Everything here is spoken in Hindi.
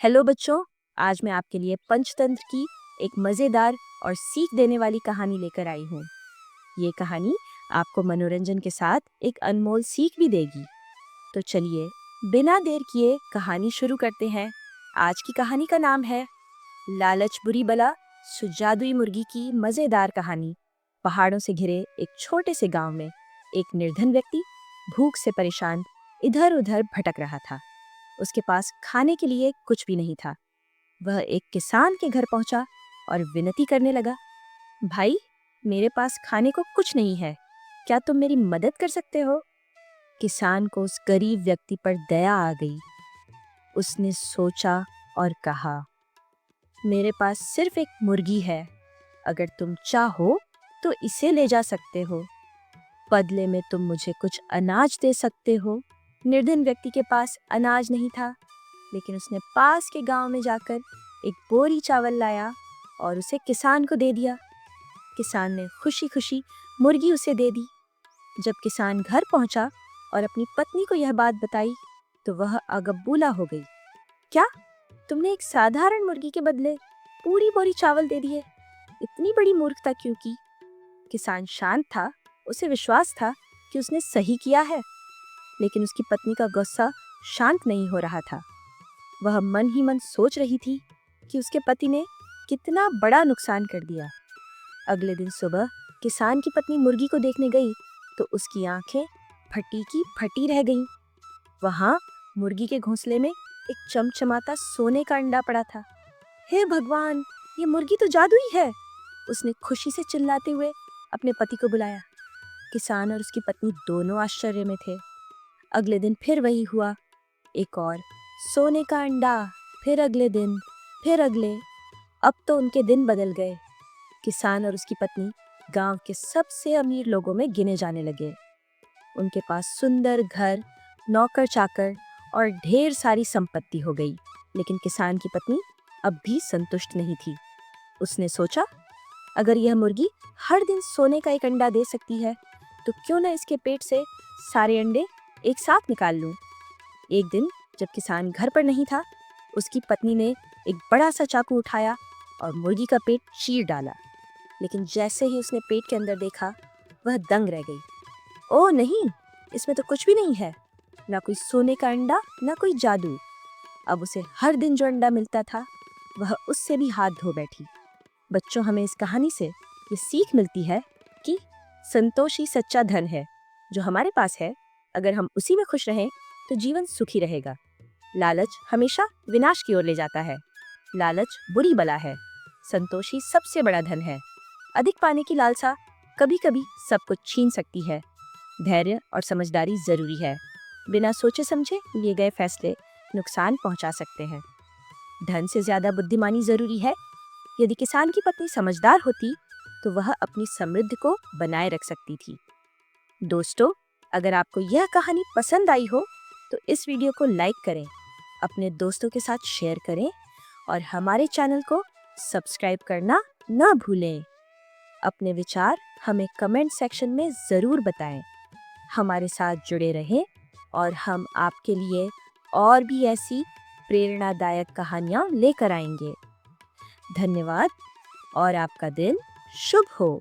हेलो बच्चों, आज मैं आपके लिए पंचतंत्र की एक मज़ेदार और सीख देने वाली कहानी लेकर आई हूँ। ये कहानी आपको मनोरंजन के साथ एक अनमोल सीख भी देगी। तो चलिए, बिना देर किए कहानी शुरू करते हैं। आज की कहानी का नाम है लालच बुरी बला सुजादुई मुर्गी की मज़ेदार कहानी। पहाड़ों से घिरे एक छोटे से गांव में एक निर्धन व्यक्ति भूख से परेशान इधर-उधर भटक रहा था। उसके पास खाने के लिए कुछ भी नहीं था। वह एक किसान के घर पहुंचा और विनती करने लगा, भाई, मेरे पास खाने को कुछ नहीं है, क्या तुम मेरी मदद कर सकते हो? किसान को उस गरीब व्यक्ति पर दया आ गई। उसने सोचा और कहा, मेरे पास सिर्फ एक मुर्गी है, अगर तुम चाहो तो इसे ले जा सकते हो। बदले में तुम मुझे कुछ अनाज दे सकते हो। निर्धन व्यक्ति के पास अनाज नहीं था, लेकिन उसने पास के गांव में जाकर एक बोरी चावल लाया और उसे किसान को दे दिया। किसान ने खुशी खुशी मुर्गी उसे दे दी। जब किसान घर पहुंचा और अपनी पत्नी को यह बात बताई, तो वह अगबूला हो गई। क्या तुमने एक साधारण मुर्गी के बदले पूरी बोरी चावल दे दिए? इतनी बड़ी मूर्खता क्यों की? किसान शांत था। उसे विश्वास था कि उसने सही किया है, लेकिन उसकी पत्नी का गुस्सा शांत नहीं हो रहा था। वह मन ही मन सोच रही थी कि उसके पति ने कितना बड़ा नुकसान कर दिया। अगले दिन सुबह किसान की पत्नी मुर्गी को देखने गई तो उसकी आंखें फटी की फटी रह गईं। वहां मुर्गी के घोंसले में एक चमचमाता सोने का अंडा पड़ा था। हे भगवान, ये मुर्गी तो जादुई है! उसने खुशी से चिल्लाते हुए अपने पति को बुलाया। किसान और उसकी पत्नी दोनों आश्चर्य में थे। अगले दिन फिर वही हुआ, एक और सोने का अंडा। फिर अगले दिन, फिर अगले। अब तो उनके दिन बदल गए। किसान और उसकी पत्नी गांव के सबसे अमीर लोगों में गिने जाने लगे। उनके पास सुंदर घर, नौकर चाकर और ढेर सारी संपत्ति हो गई। लेकिन किसान की पत्नी अब भी संतुष्ट नहीं थी। उसने सोचा, अगर यह मुर्गी हर दिन सोने का एक अंडा दे सकती है, तो क्यों न इसके पेट से सारे अंडे एक साथ निकाल लूं। एक दिन जब किसान घर पर नहीं था, उसकी पत्नी ने एक बड़ा सा चाकू उठाया और मुर्गी का पेट चीर डाला। लेकिन जैसे ही उसने पेट के अंदर देखा, वह दंग रह गई। ओह नहीं, इसमें तो कुछ भी नहीं है, ना कोई सोने का अंडा, ना कोई जादू। अब उसे हर दिन जो अंडा मिलता था, वह उससे भी हाथ धो बैठी। बच्चों, हमें इस कहानी से ये सीख मिलती है कि संतोष ही सच्चा धन है। जो हमारे पास है, अगर हम उसी में खुश रहें तो जीवन सुखी रहेगा। लालच हमेशा विनाश की ओर ले जाता है। लालच बुरी बला है। संतोष ही सबसे बड़ा धन है। अधिक पाने की लालसा कभी कभी सब कुछ छीन सकती है। धैर्य और समझदारी जरूरी है। बिना सोचे समझे लिए गए फैसले नुकसान पहुंचा सकते हैं। धन से ज्यादा बुद्धिमानी जरूरी है। यदि किसान की पत्नी समझदार होती, तो वह अपनी समृद्धि को बनाए रख सकती थी। दोस्तों, अगर आपको यह कहानी पसंद आई हो, तो इस वीडियो को लाइक करें, अपने दोस्तों के साथ शेयर करें और हमारे चैनल को सब्सक्राइब करना न भूलें। अपने विचार हमें कमेंट सेक्शन में ज़रूर बताएं। हमारे साथ जुड़े रहें और हम आपके लिए और भी ऐसी प्रेरणादायक कहानियाँ लेकर आएंगे। धन्यवाद और आपका दिन शुभ हो।